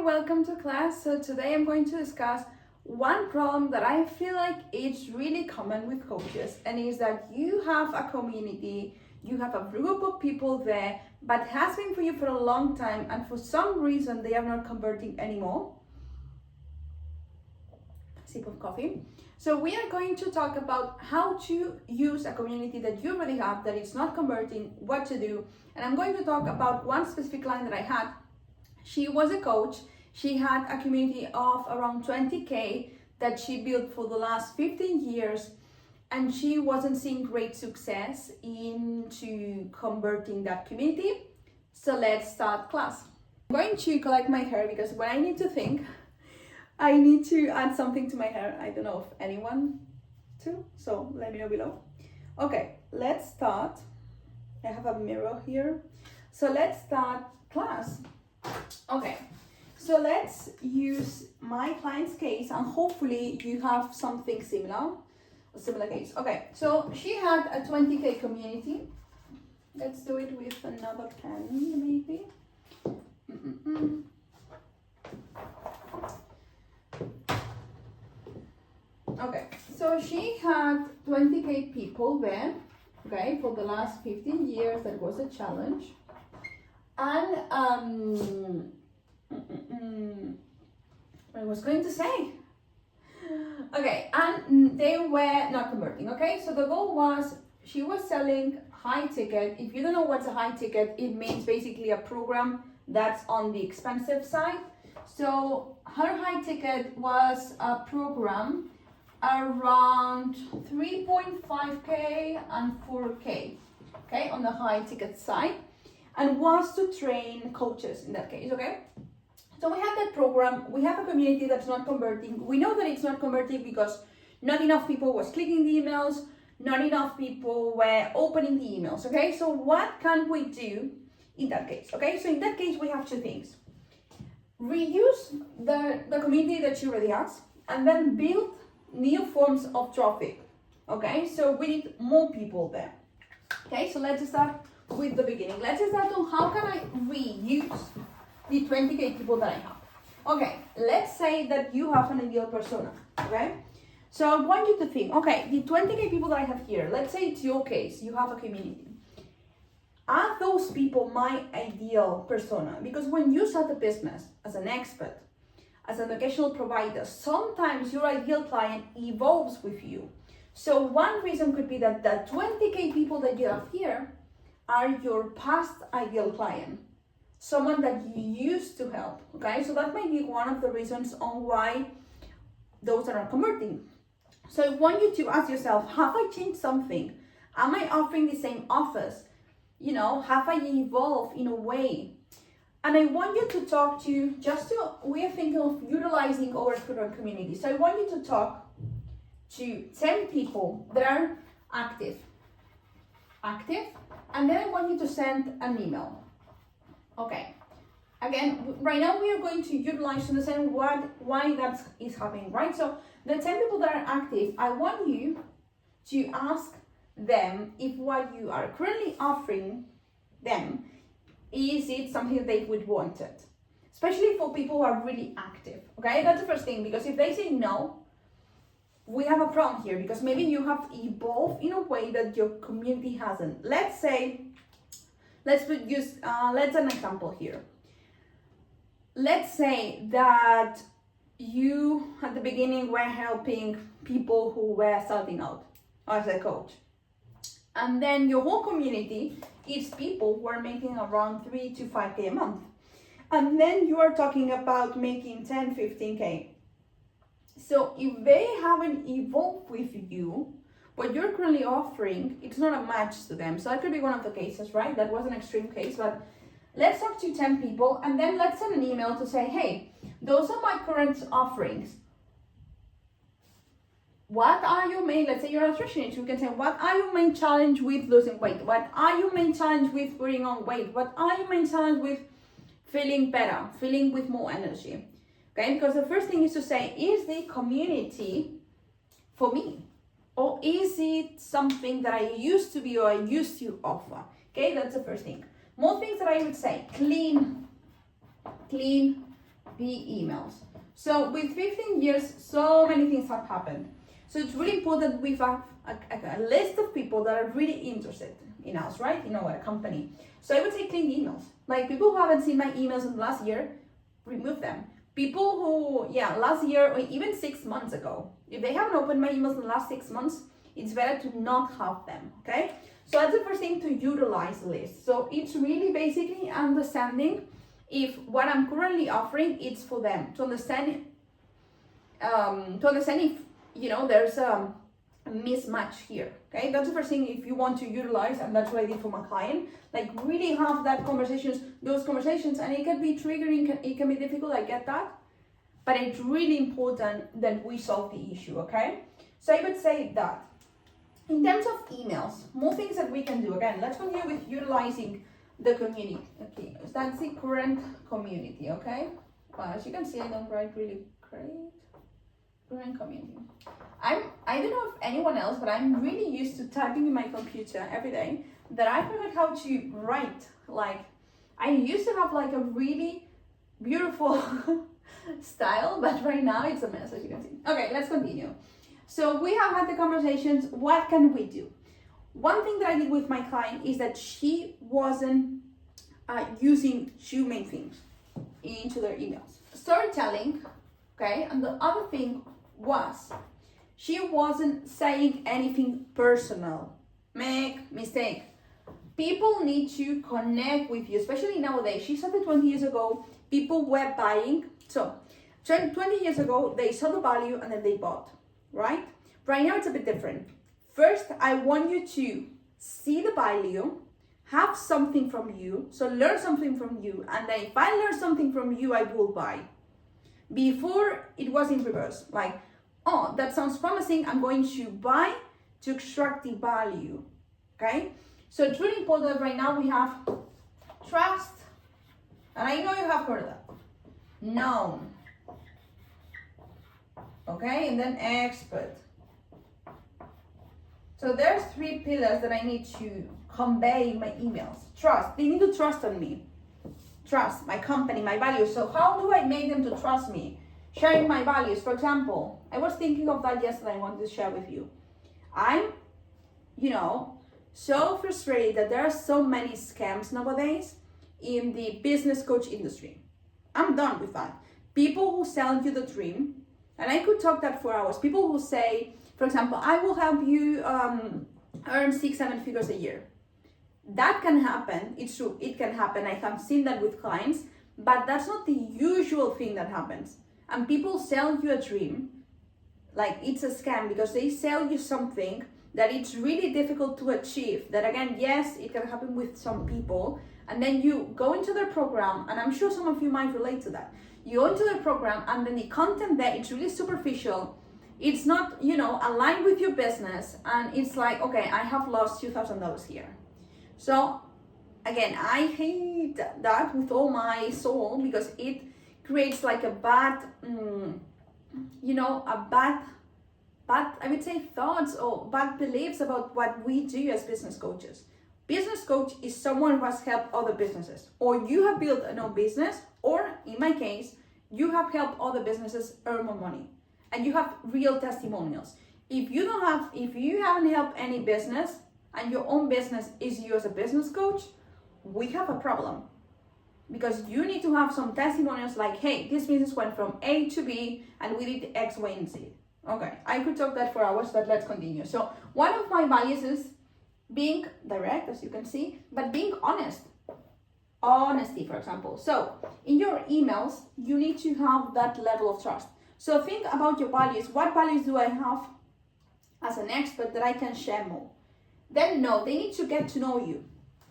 welcome to class. So today I'm going to discuss one problem that I feel like it's really common with coaches, and is that you have a community, you have a group of people there, but it has been for you for a long time, and for some reason they are not converting anymore. Sip of coffee. So we are going to talk about how to use a community that you already have that is not converting, what to do, and I'm going to talk about one specific client that I had. She was a coach. She had a community of around 20K that she built for the last 15 years, and she wasn't seeing great success into converting that community. So let's start class. I'm going to collect my hair because when I need to think, I need to add something to my hair. I don't know if anyone to, so let me know below. Okay, let's start. I have a mirror here. So let's start class. Okay, so let's use my client's case, and hopefully you have something similar, a similar case. Okay, so she had a 20K community. Let's do it with another pen, maybe. Okay, so she had 20K people there, okay, for the last 15 years. That was a challenge. And I was going to say, okay, and they were not converting. Okay, so the goal was, she was selling high ticket. If you don't know what's a high ticket, it means basically a program that's on the expensive side. So her high ticket was a program around 3.5K and 4K, okay, on the high ticket side, and was to train coaches in that case. Okay, so we have that program, we have a community that's not converting. We know that it's not converting because not enough people was clicking the emails, not enough people were opening the emails. Okay, so what can we do in that case? Okay, so in that case we have two things: reuse the community that she already has, and then build new forms of traffic. Okay, so we need more people there. Okay, so let's start with the beginning. Let's start on how can I reuse the 20K people that I have. Okay, let's say that you have an ideal persona. Okay, so I want you to think, okay, the 20K people that I have here, let's say it's your case, you have a community. Are those people my ideal persona? Because when you start a business as an expert, as an educational provider, sometimes your ideal client evolves with you. So one reason could be that the 20K people that you have here are your past ideal client, someone that you used to help. Okay, so that might be one of the reasons on why those are not converting. So I want you to ask yourself, have I changed something? Am I offering the same offers? You know, have I evolved in a way? And I want you to talk to, we are thinking of utilizing our current community. So I want you to talk to 10 people that are active, and then I want you to send an email. Okay, again, right now we are going to utilize to understand why that is happening, right? So the 10 people that are active, I want you to ask them if what you are currently offering them, is it something they would want it? Especially for people who are really active, okay? That's the first thing, because if they say no, we have a problem here, because maybe you have evolved in a way that your community hasn't. Let's say, let's an example here. Let's say that you, at the beginning, were helping people who were starting out as a coach. And then your whole community is people who are making around 3 to 5K a month. And then you are talking about making 10, 15K. So if they haven't evolved with you, what you're currently offering, it's not a match to them. So that could be one of the cases, right? That was an extreme case, but let's talk to 10 people, and then let's send an email to say, hey, those are my current offerings. What are your main, let's say you're a nutritionist, you can say, what are your main challenge with losing weight? What are your main challenge with putting on weight? What are your main challenge with feeling better, feeling with more energy? Okay, because the first thing is to say, is the community for me? Or is it something that I used to be or I used to offer? Okay, that's the first thing. More things that I would say: clean, be emails. So with 15 years, so many things have happened. So it's really important we have a list of people that are really interested in us, right? In our company. So I would say clean emails. Like people who haven't seen my emails in the last year, remove them. People who, last year or even 6 months ago, if they haven't opened my emails in the last 6 months, it's better to not have them, okay? So that's the first thing, to utilize the list. So it's really basically understanding if what I'm currently offering it's for them, to understand if there's a mismatch here. Okay, that's the first thing if you want to utilize, and that's what I did for my client. Like really have those conversations, and it can be triggering, it can be difficult, I get that, but it's really important that we solve the issue. Okay, so I would say that in terms of emails, more things that we can do. Again, let's continue with utilizing the community. Okay, so that's the current community. Okay, as you can see, I don't write really great. Current community. I don't know if anyone else, but I'm really used to typing in my computer every day that I forgot how to write. Like I used to have like a really beautiful style, but right now it's a mess, as you can see. Okay, let's continue. So we have had the conversations. What can we do? One thing that I did with my client is that she wasn't using two main things into their emails. Storytelling, okay, and the other thing was she wasn't saying anything personal. Make mistake. People need to connect with you, especially nowadays. She started 20 years ago. People were buying. So 20 years ago, they saw the value and then they bought, right? Right now, it's a bit different. First, I want you to see the value, have something from you, so learn something from you, and then if I learn something from you, I will buy. Before, it was in reverse, like, oh, that sounds promising, I'm going to buy to extract the value, okay? So it's really important that right now we have trust, and I know you have heard that, known, okay, and then expert. So there's 3 pillars that I need to convey in my emails. Trust, they need to trust on me. Trust, my company, my values. So how do I make them to trust me? Sharing my values. For example, I was thinking of that yesterday, I wanted to share with you. I'm, so frustrated that there are so many scams nowadays in the business coach industry. I'm done with that. People who sell you the dream, and I could talk that for hours. People who say, for example, I will help you earn 6-7 figures a year. That can happen. It's true. It can happen. I have seen that with clients, but that's not the usual thing that happens. And people sell you a dream like it's a scam because they sell you something that it's really difficult to achieve. That again, yes, it can happen with some people. And then you go into their program, and I'm sure some of you might relate to that. You go into their program, and then the content there, it's really superficial. It's not, aligned with your business, and it's like, okay, I have lost $2,000 here. So again, I hate that with all my soul because it creates like a bad, I would say thoughts or bad beliefs about what we do as business coaches. Business coach is someone who has helped other businesses, or you have built a own business, or in my case, you have helped other businesses earn more money. And you have real testimonials. If you haven't helped any business and your own business is you as a business coach, we have a problem. Because you need to have some testimonials like, hey, this business went from A to B and we did X, Y, and Z. Okay, I could talk that for hours, but let's continue. So one of my values is being direct, as you can see, but being honest. Honesty, for example. So in your emails, you need to have that level of trust. So think about your values. What values do I have as an expert that I can share more? Then they need to get to know you.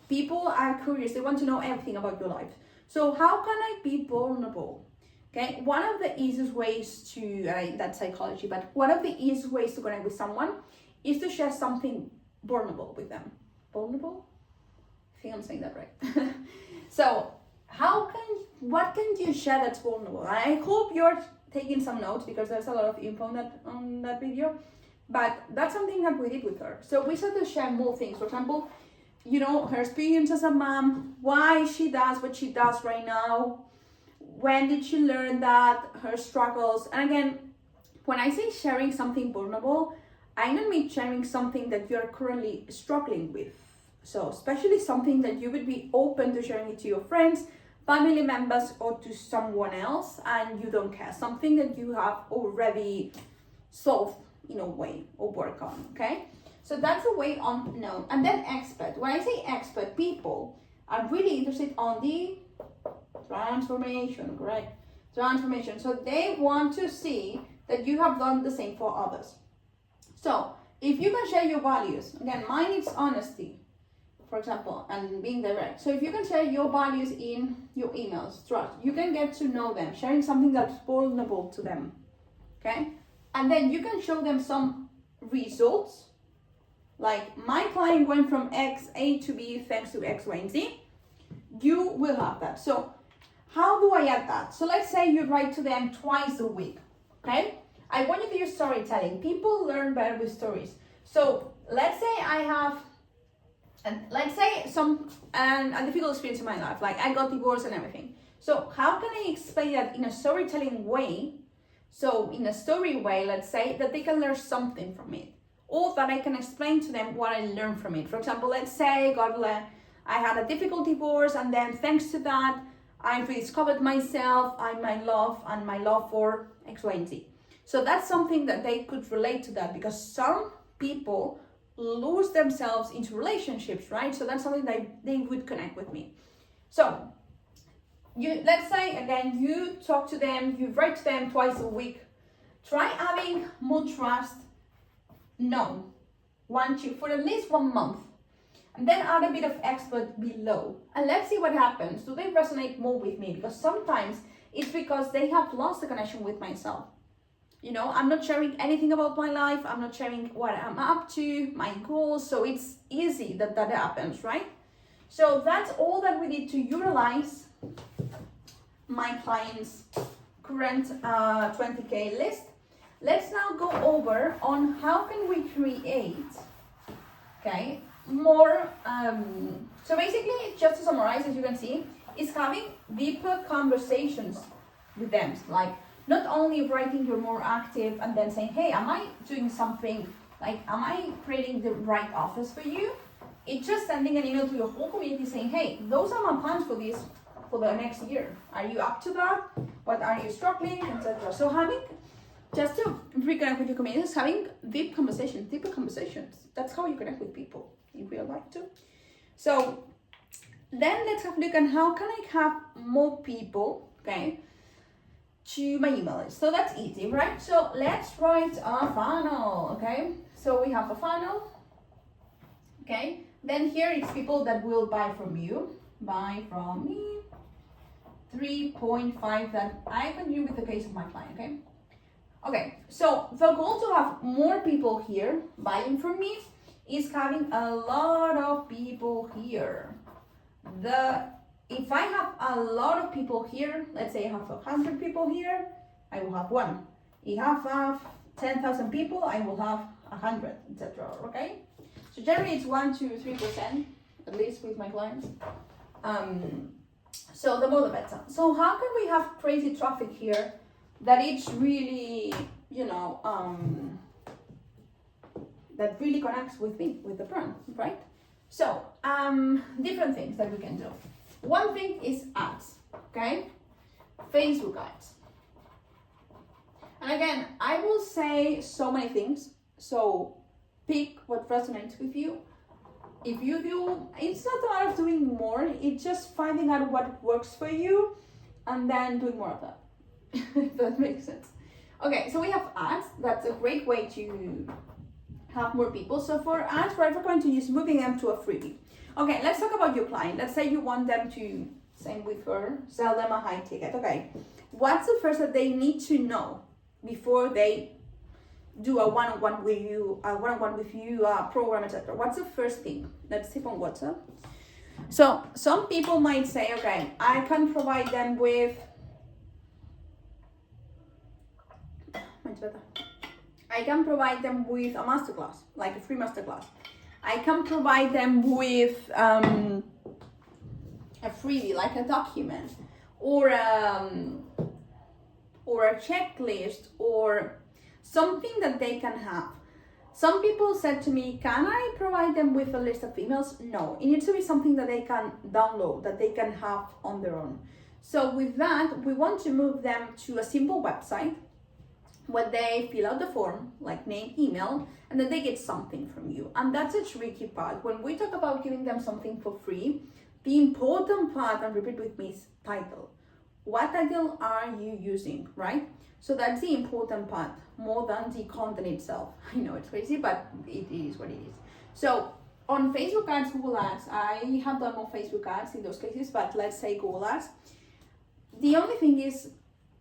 People are curious. They want to know everything about your life. So how can I be vulnerable? Okay, one of the easiest ways to, that's psychology, but one of the easiest ways to connect with someone is to share something vulnerable with them. Vulnerable? I think I'm saying that right. So what can you share that's vulnerable? I hope you're taking some notes because there's a lot of info on that video, but that's something that we did with her. So we started to share more things. For example, her experience as a mom, why she does what she does right now, when did she learn that, her struggles. And again, when I say sharing something vulnerable, I don't mean sharing something that you're currently struggling with. So especially something that you would be open to sharing it to your friends, family members, or to someone else, and you don't care. Something that you have already solved in a way or work on, okay? So that's a way on known. And then expert. When I say expert, people are really interested on the transformation, correct? Transformation. So they want to see that you have done the same for others. So if you can share your values, again, mine is honesty, for example, and being direct. So if you can share your values in your emails, trust, you can get to know them, sharing something that's vulnerable to them, okay? And then you can show them some results, like my client went from X, A to B thanks to X, Y, and Z. You will have that. So how do I add that? So let's say you write to them twice a week, okay? I want you to use storytelling. People learn better with stories. So let's say I have, and let's say a difficult experience in my life, like I got divorced and everything. So how can I explain that in a storytelling way? So in a story way, let's say that they can learn something from it, or that I can explain to them what I learned from it. For example, let's say I had a difficult divorce, and then thanks to that, I rediscovered myself and my love for X, Y, and Z. So that's something that they could relate to that, because some people lose themselves into relationships, right? So that's something that they would connect with me. So let's say, again, you talk to them, you write to them twice a week. Try having more trust known for at least 1 month. And then add a bit of expert below. And let's see what happens. Do they resonate more with me? Because sometimes it's because they have lost the connection with myself. You know, I'm not sharing anything about my life. I'm not sharing what I'm up to, my goals. So it's easy that happens, right? So that's all that we need to utilize my client's current 20K list. Let's now go over on how can we create, okay, more. So basically, just to summarize, as you can see, is having deeper conversations with them. Like, not only writing you're more active and then saying, hey, am I doing something, like, am I creating the right offers for you? It's just sending an email to your whole community saying, hey, those are my plans for the next year. Are you up to that? What are you struggling, etc. So just to reconnect with your community, is having deeper conversations. That's how you connect with people in real life too. So then let's have a look at how can I have more people, okay, to my email list. So that's easy, right? So let's write a funnel, okay? So we have a funnel, okay? Then here it's people that will buy from you, buy from me, 3.5 that I can do with the case of my client, okay? Okay, so the goal to have more people here buying from me is having a lot of people here. If I have a lot of people here, let's say I have 100 people here, I will have one. If I have 10,000 people, I will have 100, etc. Okay? So generally it's 1 to 3%, at least with my clients. So the more the better. So how can we have crazy traffic here that it's really, that really connects with me, with the brand, right? So different things that we can do. One thing is ads, okay? Facebook ads. And again, I will say so many things. So pick what resonates with you. If you do, it's not a matter of doing more, it's just finding out what works for you and then doing more of that. If that makes sense. Okay, so we have ads. That's a great way to have more people. So for ads, we're going to use moving them to a freebie. Okay, let's talk about your client. Let's say you want them to, same with her, sell them a high ticket. Okay, what's the first that they need to know before they do a one-on-one with you, program, etc.? What's the first thing? Let's tip on WhatsApp. So some people might say, okay, I can provide them with, a masterclass, like a free masterclass. I can provide them with a freebie, like a document, or a checklist, or something that they can have. Some people said to me, can I provide them with a list of emails? No, it needs to be something that they can download, that they can have on their own. So with that, we want to move them to a simple website where they fill out the form, like name, email, and then they get something from you. And that's a tricky part. When we talk about giving them something for free, the important part, and repeat with me, is title. What title are you using, right? So that's the important part, more than the content itself. I know it's crazy, but it is what it is. So on Facebook ads, Google ads, I have done more Facebook ads in those cases, but let's say Google ads. The only thing is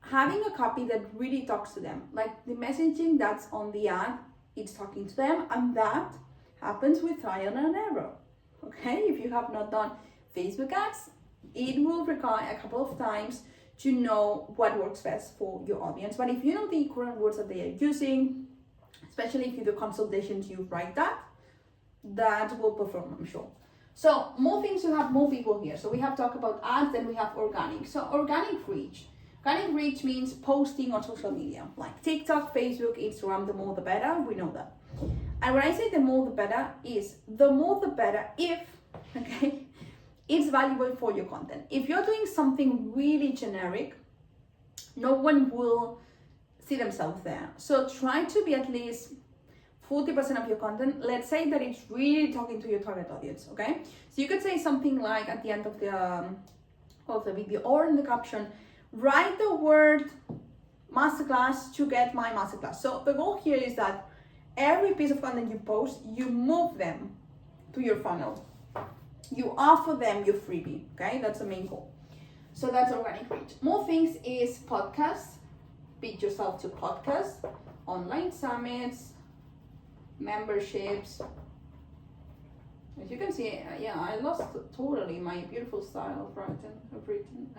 having a copy that really talks to them. Like the messaging that's on the ad, it's talking to them, and that happens with trial and error. Okay, if you have not done Facebook ads, it will require a couple of times to know what works best for your audience. But if you know the current words that they are using, especially if you do consultations, you write that will perform, I'm sure. So more things, you have more people here. So we have talked about ads, then we have organic. So organic reach. Organic reach means posting on social media, like TikTok, Facebook, Instagram, the more the better, we know that. And when I say the more the better is, the more the better if, okay, it's valuable for your content. If you're doing something really generic, no one will see themselves there. So try to be at least 40% of your content. Let's say that it's really talking to your target audience, okay? So you could say something like at the end of the video or in the caption, write the word masterclass to get my masterclass. So the goal here is that every piece of content you post, you move them to your funnel. You offer them your freebie, okay? That's the main goal. So that's organic reach. More things is podcasts. Pitch yourself to podcasts, online summits, memberships. As you can see, yeah, I lost totally my beautiful style of written.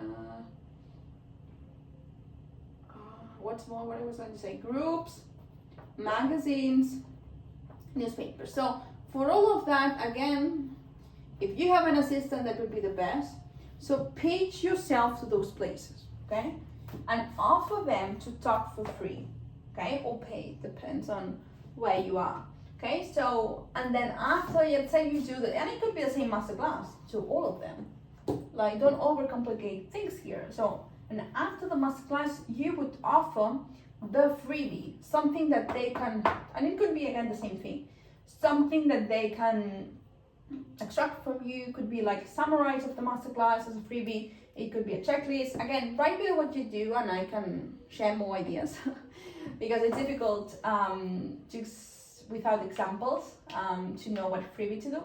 What's more, what I was going to say? Groups, magazines, newspapers. So for all of that, again, if you have an assistant, that would be the best. So pitch yourself to those places, okay? And offer them to talk for free, okay? Or pay, depends on where you are, okay? So, and then after, let's say you do that, and it could be the same masterclass to all of them. Like, don't overcomplicate things here. So, and after the masterclass, you would offer the freebie, something that they can, and it could be again the same thing, something that they can extract from you. Could be like summarize of the masterclass as a freebie. It could be a checklist. Again, write me what you do and I can share more ideas because it's difficult without examples to know what freebie to do.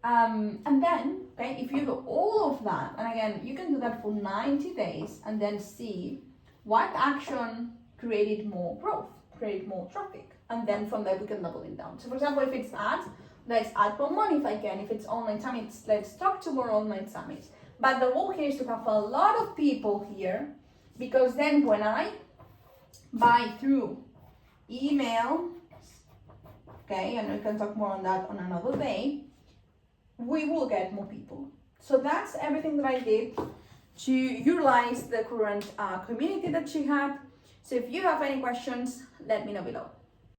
And then, okay, if you do all of that, and again, you can do that for 90 days and then see what action created more growth, created more traffic. And then from there, we can double it down. So for example, if it's ads, let's add more money if I can. If it's online summits, let's talk to more online summits. But the goal here is to have a lot of people here, because then when I buy through email, okay, and we can talk more on that on another day, we will get more people. So that's everything that I did to utilize the current community that she had. So if you have any questions, let me know below.